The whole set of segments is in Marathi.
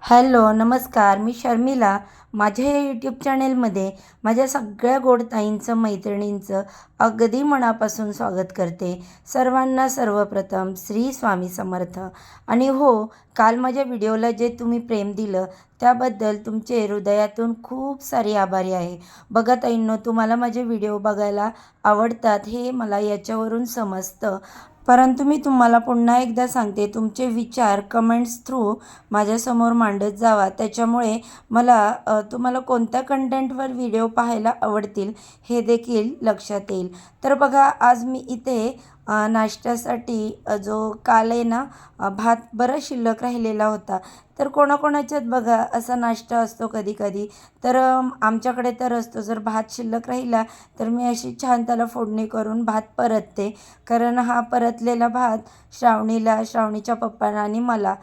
हॅलो, नमस्कार. मी शर्मिला. माझ्या या यूट्यूब चॅनेलमध्ये माझ्या सगळ्या गोड ताईंचं, मैत्रिणींचं अगदी मनापासून स्वागत करते. सर्वांना सर्वप्रथम श्री स्वामी समर्थ. आणि हो, काल माझ्या व्हिडिओला जे तुम्ही प्रेम दिलं त्याबद्दल तुमचे हृदयातून खूप सारे आभारी आहे. बघा ताईंनो, तुम्हाला माझे व्हिडिओ बघायला आवडतात हे मला याच्यावरून समजतं. परंतु मी तुम्हाला पुन्हा एकदा सांगते, तुमचे विचार कमेंट्स थ्रू माझ्यासमोर मांडत जावा. त्याच्यामुळे मला तुम्हाला कोणत्या कंटेंटवर व्हिडिओ पाहायला आवडतील हे देखील लक्षात येईल. तर बघा, आज मी इथे नाश्त्यासाठी जो काल आहे ना, भात बरा शिल्लक राहिलेला होता. तर कोणाकोणाच्यात बघा असा नाश्ता असतो कधी कधी. तर आमच्याकडे तर असतो, जर भात शिल्लक राहिला तर मी अशी छान त्याला फोडणी करून भात परतते. कारण हा परतलेला भात श्रावणीच्या पप्पांना आणि मला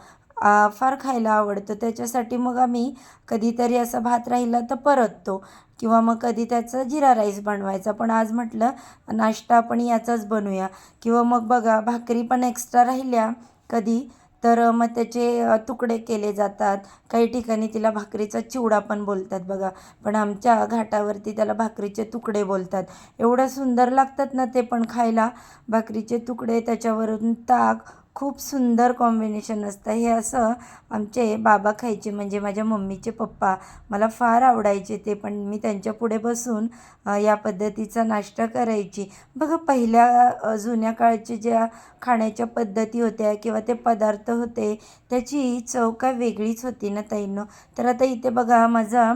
फार खायला आवडतं. त्याच्यासाठी मग आम्ही कधीतरी असा भात राहिला तर परततो किंवा मग कधी त्याचा जिरा राईस बनवायचा. पण आज म्हटलं नाश्ता आपण याचाच बनवूया. किंवा मग बघा, भाकरी पण एक्स्ट्रा राहिल्या कधी तर मग त्याचे तुकडे केले जातात. काही ठिकाणी तिला भाकरीचा चिवडा पण बोलतात बघा, पण आमच्या घाटावरती त्याला भाकरीचे तुकडे बोलतात. एवढं सुंदर लागतात ना ते पण खायला. भाकरीचे तुकडे, त्याच्यावरून ताक, खूप सुंदर कॉम्बिनेशन असतं. हे असं आमचे बाबा खायचे, म्हणजे माझ्या मम्मीचे पप्पा. मला फार आवडायचे ते, पण मी त्यांच्या पुढे बसून या पद्धतीचा नाश्ता करायची. बघा, पहिल्या जुन्या काळच्या ज्या खाण्याच्या पद्धती होत्या किंवा ते पदार्थ होते त्याची चव काय वेगळीच होती ना ताईंनो. तर आता इथे बघा, माझा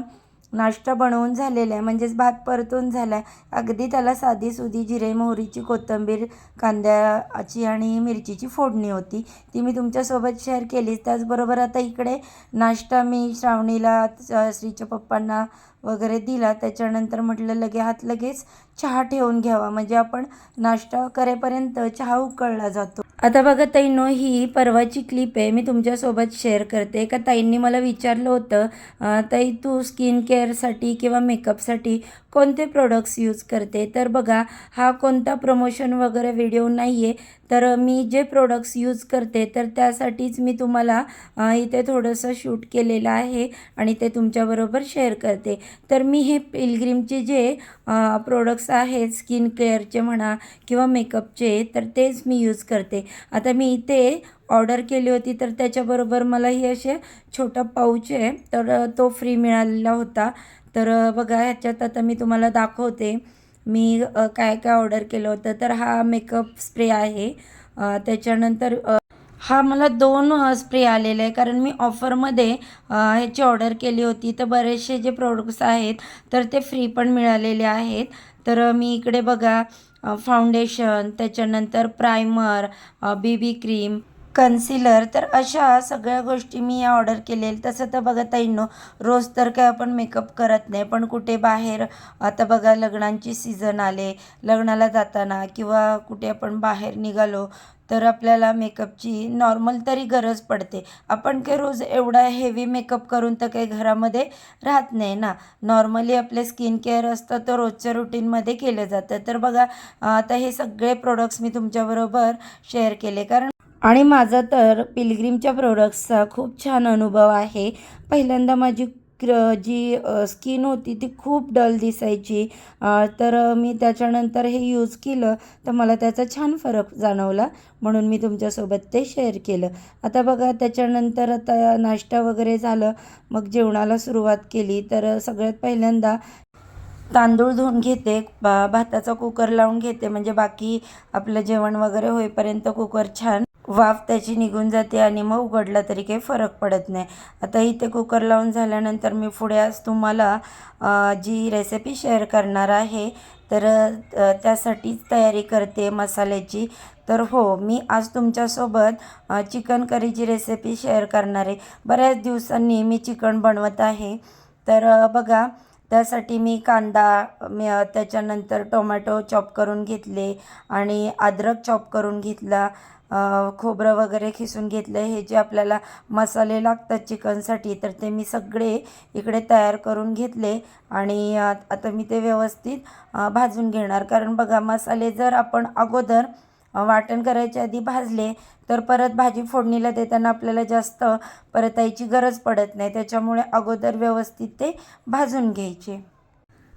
नाश्ता बनवून झालेला आहे, म्हणजेच भात परतून झाला आहे. अगदी त्याला साधीसुधी जिरे मोहरीची, कोथिंबीर, कांद्याची आणि मिरचीची फोडणी होती. ती मी तुमच्यासोबत शेअर केली. त्याचबरोबर आता इकडे नाश्ता मी श्रावणीला, श्रीच्या पप्पांना वगैरे दिला. त्याच्यानंतर म्हटलं लगेच चहा ठेवून घ्यावा, म्हणजे आपण नाश्ता करेपर्यंत चहा उकळला जातो. आता बघा ताईंनो, ही परवाची क्लिप आहे, मी तुमच्यासोबत शेअर करते. एका ताईंनी मला विचारलं होतं, ताई तू स्किन केअरसाठी किंवा मेकअपसाठी कोणते प्रोडक्ट्स यूज करते. तर बघा, हा कोणता प्रमोशन वगैरे व्हिडिओ नाही आहे. तर मी जे प्रोडक्ट्स यूज करते तर त्यासाठीच मी तुम्हाला इथे थोडंसं शूट केलेलं आहे आणि ते तुमच्याबरोबर शेअर करते. तर मी हे पिलग्रीमचे जे प्रोडक्ट्स आहेत, स्किन केअरचे म्हणा किंवा मेकअपचे, तर तेच मी यूज करते. आता मी इथे ऑर्डर केली होती, तर त्याच्याबरोबर मला ही असे छोटा पाऊच आहे, तर तो फ्री मिळालेला होता. तर बघा, ह्याच्यात आता मी तुम्हाला दाखवते मी काय काय ऑर्डर केलं होतं. तर हा मेकअप स्प्रे आहे. त्याच्यानंतर हा मला 2 स्प्रे आलेले आहे, कारण मी ऑफरमध्ये ह्याची ऑर्डर केली होती. तर बरेचसे जे प्रोडक्ट्स आहेत तर ते फ्री पण मिळालेले आहेत. तर मी इकडे बघा, फाउंडेशन, त्याच्यानंतर प्रायमर, बीबी क्रीम, कन्सिलर, तर अशा सगळ्या गोष्टी मी या ऑर्डर केलेल्या. तसं तर बघा ताईंनो, रोज तर काय आपण मेकअप करत नाही, पण कुठे बाहेर, आता बघा लग्नांची सीझन आले, लग्नाला जाताना किंवा कुठे आपण बाहेर निघालो तर आपल्याला मेकअपची नॉर्मल तरी गरज पडते. आपण काही रोज एवढा हेवी मेकअप करून तर काही घरामध्ये राहत नाही ना. नॉर्मली आपले स्किन केअर असतं तर रोजच्या रुटीनमध्ये केलं जातं. तर बघा, आता हे सगळे प्रोडक्ट्स मी तुमच्याबरोबर शेअर केले, कारण आणि माझा तर पिलग्रीमच्या प्रोडक्ट्सचा खूप छान अनुभव आहे. पहिल्यांदा माझी जी स्किन होती ती खूप डल दिसायची. तर मी त्याच्यानंतर हे यूज केलं तर मला त्याचा छान फरक जाणवला, म्हणून मी तुमच्यासोबत ते शेअर केलं. आता बघा, त्याच्यानंतर आता नाश्ता वगैरे झालं, मग जेवणाला सुरुवात केली. तर सगळ्यात पहिल्यांदा तांदूळ धुवून घेते, भाताचा कुकर लावून घेते, म्हणजे बाकी आपलं जेवण वगैरे होईपर्यंत कुकर छान वाफ त्याची निघून जाते आणि मग उघडला तरी काही फरक पडत नाही. आता इथे कुकर लावून झाल्यानंतर मी पुढे आज तुम्हाला जी रेसिपी शेअर करणार आहे, तर त्यासाठीच तयारी करते मसाल्याची. तर हो, मी आज तुमच्यासोबत चिकन करीची रेसिपी शेअर करणार आहे. बऱ्याच दिवसांनी मी चिकन बनवत आहे. तर बघा, त्यासाठी मी कांदा, त्याच्यानंतर टोमॅटो चॉप करून घेतले आणि अद्रक चॉप करून घेतला, खोबरं वगैरे खिसून घेतलं. हे जे आपल्याला मसाले लागतात चिकनसाठी तर ते मी सगळे इकडे तयार करून घेतले. आणि आता मी ते व्यवस्थित भाजून घेणार. कारण बघा, मसाले जर आपण अगोदर वाटण करायच्या आधी भाजले तर परत भाजी फोडणीला देताना आपल्याला जास्त परतायची गरज पडत नाही. त्याच्यामुळे अगोदर व्यवस्थित ते भाजून घ्यायचे.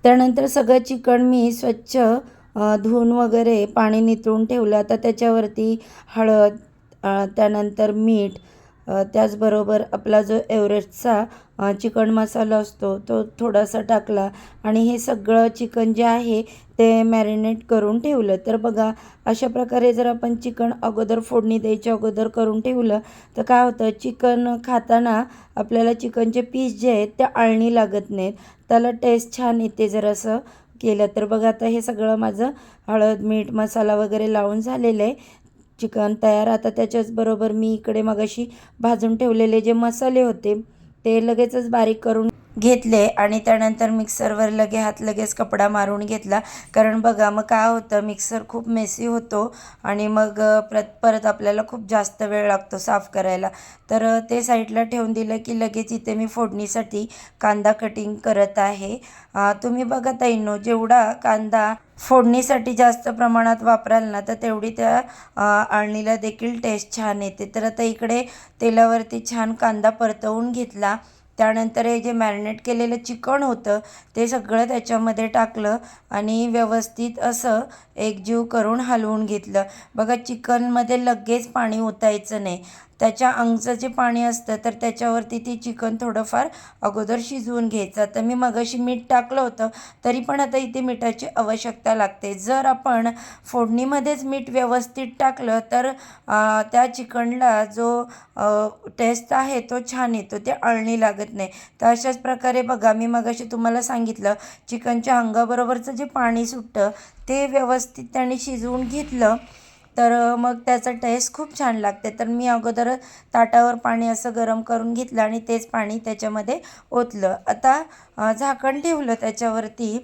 त्यानंतर सगळं चिकन मी स्वच्छ धुवून वगैरे पाणी निथळून ठेवलं. आता त्याच्यावरती हळद, त्यानंतर मीठ, त्याचबरोबर आपला जो एव्हरेस्टचा चिकन मसाला असतो तो थोडासा टाकला आणि हे सगळं चिकन जे आहे ते मॅरिनेट करून ठेवलं. तर बघा, अशा प्रकारे जर आपण चिकन अगोदर फोडणी द्यायच्या अगोदर करून ठेवलं तर काय होतं, चिकन खाताना आपल्याला चिकनचे पीस जे आहेत ते आळणी लागत नाहीत, त्याला टेस्ट छान येते जर असं केलं तर. बघा, आता हे सगळं माझं हळद, मीठ, मसाला वगैरे लावून झालेलं आहे. चिकन तयार. आता त्याच्याचबरोबर मी इकडे मगाशी भाजून ठेवलेले जे मसाले होते ते लगेचच बारीक करून घेतले आणि त्यानंतर मिक्सरवर लगेच कपडा मारून घेतला. कारण बघा, मग काय होतं, मिक्सर खूप मेसी होतो आणि मग परत आपल्याला खूप जास्त वेळ लागतो साफ करायला. तर ते साईडला ठेवून दिलं की लगेच इथे मी फोडणीसाठी कांदा कटिंग करत आहे. तुम्ही बघा ताईंनो, जेवढा कांदा फोडणीसाठी जास्त प्रमाणात वापराल ना तर तेवढी त्या आळणीला देखील टेस्ट छान येते. तर आता इकडे तेलावरती छान कांदा परतवून घेतला. त्यानंतर हे जे मॅरिनेट केलेलं चिकन होतं ते सगळं त्याच्यामध्ये टाकलं आणि व्यवस्थित असं एकजीव करून हलवून घेतलं. बघा, चिकनमध्ये लगेच पाणी ओतायचं नाही. त्याच्या अंगचं जे पाणी असतं तर त्याच्यावरती ते चिकन थोडंफार अगोदर शिजवून घ्यायचं. तर मी मगाशी मीठ टाकलं होतं तरी पण आता इथे मिठाची आवश्यकता लागते. जर आपण फोडणीमध्येच मीठ व्यवस्थित टाकलं तर त्या चिकनला जो टेस्ट आहे तो छान येतो, ते अळणी लागत नाही. तर अशाच प्रकारे बघा, मी मगाशी तुम्हाला सांगितलं चिकनच्या अंगाबरोबरचं जे पाणी सुटतं ते व्यवस्थित त्याने शिजवून घेतलं तर मग त्याचा टेस्ट खूप छान लागते. तर मी अगोदर ताटावर पाणी असं गरम करून घेतलं आणि तेच पाणी त्याच्यामध्ये ओतलं. आता झाकण ठेवलं त्याच्यावरती.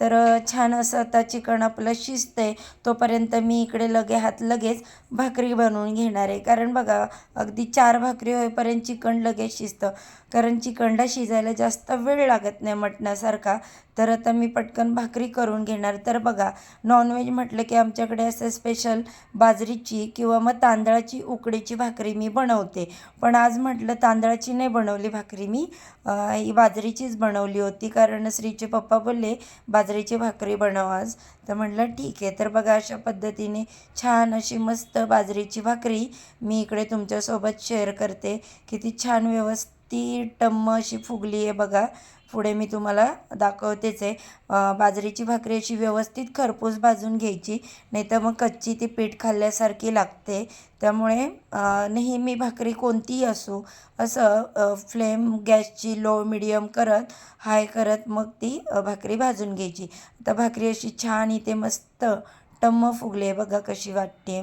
तर छान असं आता चिकन आपलं शिजतंय तोपर्यंत मी इकडे लगेच भाकरी बनवून घेणार आहे. कारण बघा, अगदी 4 भाकरी होईपर्यंत चिकन लगेच शिजतं. कारण चिकनला शिजायला जास्त वेळ लागत नाही मटणासारखा. तर आता मी पटकन भाकरी करून घेणार. तर बघा, नॉनव्हेज म्हटलं की आमच्याकडे असं स्पेशल बाजरीची किंवा मग तांदळाची उकडीची भाकरी मी बनवते. पण आज म्हटलं तांदळाची नाही बनवली भाकरी मी, ही बाजरीचीच बनवली होती. कारण श्रीचे पप्पा बोलले बाजरीची भाकरी बनव आज. तर म्हटलं ठीक आहे. तर बघा, अशा पद्धतीने छान अशी मस्त बाजरीची भाकरी मी इकडे तुमच्यासोबत शेअर करते. किती छान व्यवस्थित टम्म अशी फुगली आहे बघा. पुढे मी तुम्हाला दाखवतेच आहे. बाजरीची भाकरी अशी व्यवस्थित खरपूस भाजून घ्यायची, नाही तर मग कच्ची ती पीठ खाल्ल्यासारखी लागते. त्यामुळे नेहमी भाकरी कोणतीही असो असं फ्लेम गॅसची लो मिडियम करत हाय करत मग ती भाकरी भाजून घ्यायची. आता भाकरी अशी छान इथे मस्त टम्म फुगली आहे बघा कशी वाटते.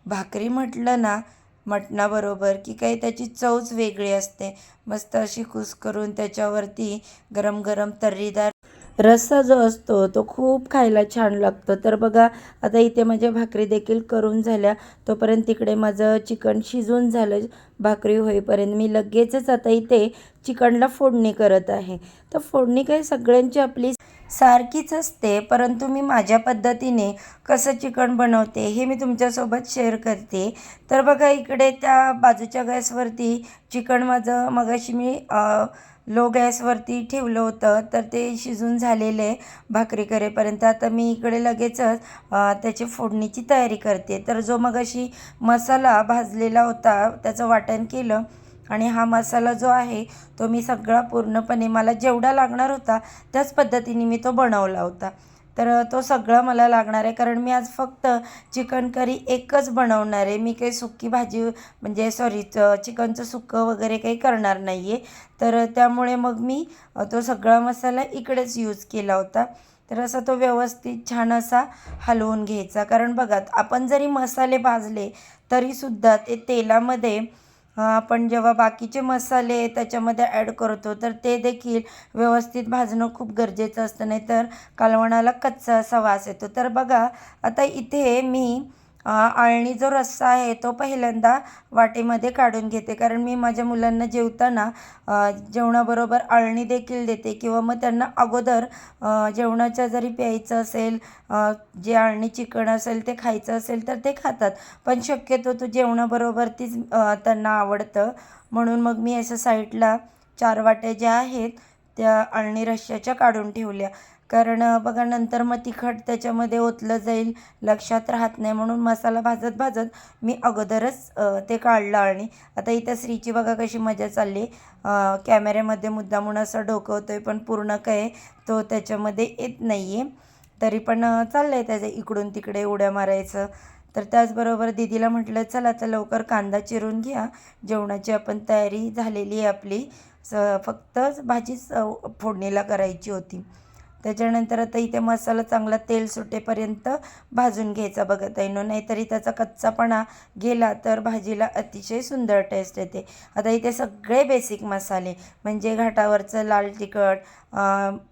भाकरी म्हटलं ना मटणाबरोबर की काही त्याची चवच वेगळी असते. मस्त अशी कुस्करून त्याच्यावरती गरम गरम तर्रीदार रस्सा जो असतो तो खूप खायला छान लागतो. तर बघा, आता इथे माझ्या भाकरी देखील करून झाल्या. तोपर्यंत तिकडे माझं चिकन शिजून झालं. भाकरी होईपर्यंत मी लगेचच आता इथे चिकनला फोडणी करत आहे. तर फोडणी काही सगळ्यांची आपली सारखीच असते, परंतु मी माझ्या पद्धतीने कसं चिकन बनवते हे मी तुमच्यासोबत शेअर करते. तर बघा, इकडे त्या बाजूच्या गॅसवरती चिकन माझं मगाशी मी लो गॅसवरती ठेवलं होतं तर ते शिजून झालेलं आहे भाकरी करेपर्यंत. आता मी इकडे लगेचच त्याची फोडणीची तयारी करते. तर जो मगाशी मसाला भाजलेला होता त्याचं वाटण केलं आणि हा मसाला जो आहे तो मी सगळा पूर्णपणे मला जेवढा लागणार होता त्याच पद्धतीने मी तो बनवला होता. तर तो सगळा मला लागणार आहे. कारण मी आज फक्त चिकन करी एकच बनवणार आहे. मी काही सुक्की भाजी म्हणजे चिकनचं सुक्कं वगैरे काही करणार नाही आहे. तर त्यामुळे मग मी तो सगळा मसाला इकडेच यूज केला होता. तर असा तो व्यवस्थित छान असा हलवून घ्यायचा. कारण बघा, आपण जरी मसाले भाजले तरीसुद्धा ते तेलामध्ये आपण जेव्हा बाकीचे मसाले त्याच्यामध्ये ॲड करतो तर ते देखील व्यवस्थित भाजणं खूप गरजेचं असतं, नाही तर कालवणाला कच्चा असा वास येतो. तर बघा, आता इथे मी अळणी जो रस्सा आहे तो पहिल्यांदा वाटीमध्ये काढून घेते, कारण मी माझ्या मुलांना जेवताना जेवणाबरोबर अळणी देखील देते किंवा मग त्यांना अगोदर जेवणाच्या जरी प्यायचं असेल, जे अळणी चिकन असेल ते खायचं असेल तर ते खातात, पण शक्यतो तो जेवणाबरोबर तीच त्यांना आवडतं. म्हणून मग मी असं साईडला 4 वाट्या ज्या आहेत त्या अळणी रश्श्याच्या काढून ठेवल्या. कारण बघा नंतर मग तिखट त्याच्यामध्ये ओतलं जाईल, लक्षात राहत नाही, म्हणून मसाला भाजत भाजत मी अगोदरच ते काढलं. आणि आता इथं श्रीची बघा कशी मजा चालली. कॅमेऱ्यामध्ये मुद्दामून असं डोकवतोय पण पूर्ण काय तो त्याच्यामध्ये येत नाही आहे, तरी पण चाललं आहे त्याचं इकडून तिकडे उड्या मारायचं. तर त्याचबरोबर दीदीला म्हटलं चला आता लवकर कांदा चिरून घ्या, जेवणाची आपण तयारी झालेली आहे आपली, फक्त भाजीच फोडणीला करायची होती. त्याच्यानंतर आता इथे मसाला चांगला तेल सुटेपर्यंत भाजून घ्यायचा बघा ताईंनो, नाहीतरी त्याचा कच्चापणा गेला तर भाजीला अतिशय सुंदर टेस्ट येते. आता इथे सगळे बेसिक मसाले म्हणजे घाटावरचं लाल तिखट,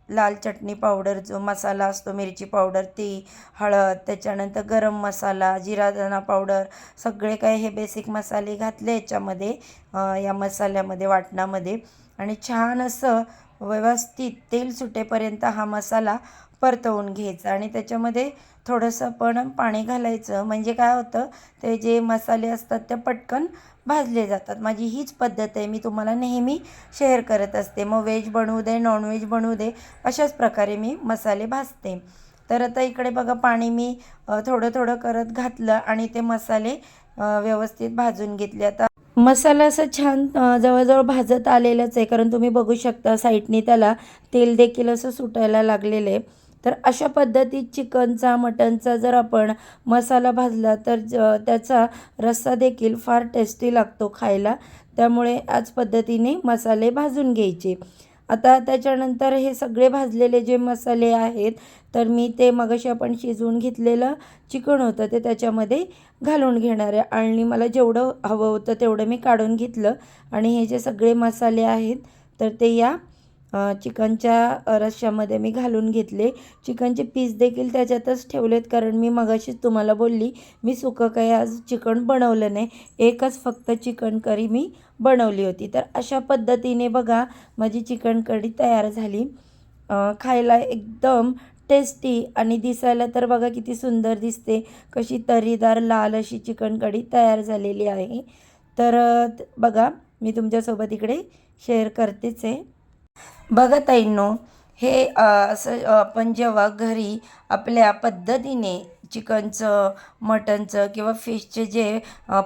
लाल चटणी पावडर जो मसाला असतो, मिरची पावडर ती, हळद, त्याच्यानंतर गरम मसाला, जिरा धना पावडर, सगळे काय हे बेसिक मसाले घातले याच्यामध्ये, या मसाल्यामध्ये वाटणामध्ये. आणि छान असं व्यवस्थित तेल सुटेपर्यंत हा मसाला परतवून घ्यायचा. आणि त्याच्यामध्ये थोडंसं पण पाणी घालायचं, म्हणजे काय होतं ते जे मसाले असतात ते पटकन भाजले जातात. माझी हीच पद्धत आहे, मी तुम्हाला नेहमी शेअर करत असते. मग व्हेज बनवू दे नॉनव्हेज बनवू दे, अशाच प्रकारे मी मसाले भाजते. तर आता इकडे बघा पाणी मी थोडं थोडं करत घातलं आणि ते मसाले व्यवस्थित भाजून घेतले. आता मसाला असं छान जवळजवळ भाजत आलेलंच आहे, कारण तुम्ही बघू शकता साईडने त्याला तेल देखील असं सुटायला लागलेलं आहे. तर अशा पद्धतीत चिकनचा मटनचा जर आपण मसाला भाजला तर त्याचा रस्सा देखील फार टेस्टी लागतो खायला. त्यामुळे याच पद्धतीने मसाले भाजून घ्यायचे. आता त्याच्यानंतर हे सगळे भाजलेले जे मसाले आहेत तर मी ते मगाशी आपण शिजवून घेतलेलं चिकन होतं ते त्याच्यामध्ये घालून घेणार आहे. आणि मला जेवढं हवं होतं तेवढं मी काढून घेतलं आणि हे जे सगळे मसाले आहेत तर ते या चिकनच्या रश्श्यामध्ये मी घालून घेतले. चिकनचे पीस देखील त्याच्यातच ठेवलेत, कारण मी मगाशीच तुम्हाला बोलली मी सुकं काही आज चिकन बनवलं नाही, एकच फक्त चिकन करी मी बनवली होती. तर अशा पद्धतीने बघा माझी चिकन कढी तयार झाली. खायला एकदम टेस्टी आणि दिसायला तर बघा किती सुंदर दिसते, कशी तर्रीदार लाल अशी चिकन कढी तयार झालेली आहे. तर बघा मी तुमच्यासोबत इकडे शेअर करतेच आहे. बघा ताईंनो, हे असं आपण जेव्हा घरी आपल्या पद्धतीने चिकनचं, मटनचं किंवा फिशचे जे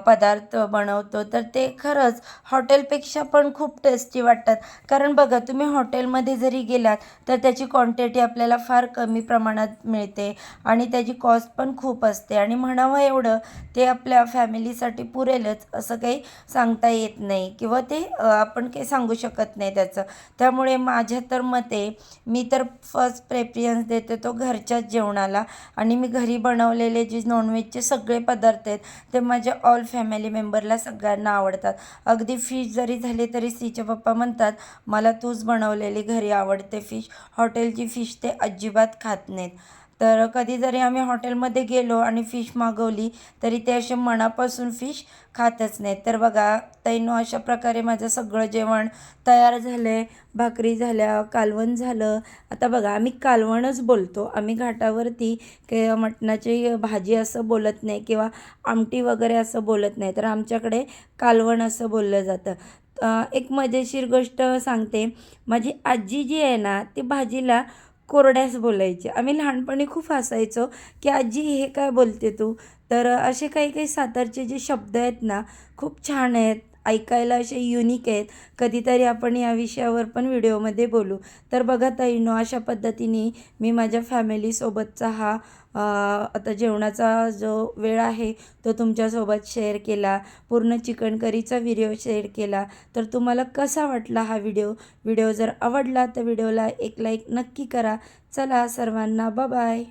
पदार्थ बनवतो तर ते खरंच हॉटेलपेक्षा पण खूप टेस्टी वाटतात. कारण बघा तुम्ही हॉटेलमध्ये जरी गेलात तर त्याची क्वांटिटी आपल्याला फार कमी प्रमाणात मिळते आणि त्याची कॉस्ट पण खूप असते, आणि म्हणावं एवढं ते आपल्या फॅमिलीसाठी पुरेलच असं काही सांगता येत नाही, किंवा ते आपण काही सांगू शकत नाही त्याचं. त्यामुळे माझ्या तर मते मी तर फर्स्ट प्रेफरन्स देते तो घरच्याच जेवणाला. आणि मी घरी बनवलेले जे नॉनव्हेजचे सगळे पदार्थ आहेत ते माझ्या ऑल फॅमिली मेंबरला सगळ्यांना आवडतात. अगदी फिश जरी झाली तरी सीचे पप्पा म्हणतात मला तूच बनवलेली घरी आवडते फिश, हॉटेलची फिश ते अजिबात खात नाहीत. तर कधी जरी आम्ही हॉटेलमध्ये गेलो आणि फिश मागवली तरी ते असे मनापासून फिश खातच नाहीत. तर बघा ताईंनो, अशा प्रकारे माझं सगळं जेवण तयार झालं आहे. भाकरी झाल्या, कालवण झालं. आता बघा आम्ही कालवणच बोलतो, आम्ही घाटावरती मटणाची भाजी असं बोलत नाही किंवा आमटी वगैरे असं बोलत नाही, तर आमच्याकडे कालवण असं बोललं जातं. एक मजेशीर गोष्ट सांगते, माझी आजी जी आहे ना ती भाजीला कोरड्यास बोलायची. आम्ही लहानपणी खूप हसायचो की आजी हे काय बोलते तू. तर असे काही काही सातारचे जे शब्द आहेत ना खूप छान आहेत, ऐकायला असे युनिक आहेत. कधीतरी आपण या विषयावर पण व्हिडिओमध्ये बोलू. तर बघा ताईंनो, अशा पद्धतीने मी माझ्या फॅमिलीसोबतचा हा आता जेवणाचा जो वेळ आहे तो तुमच्यासोबत शेअर केला. पूर्ण चिकन करीचा व्हिडिओ शेअर केला. तर तुम्हाला कसा वाटला हा व्हिडिओ जर आवडला तर व्हिडिओला एक लाईक नक्की करा. चला सर्वांना बाय बाय.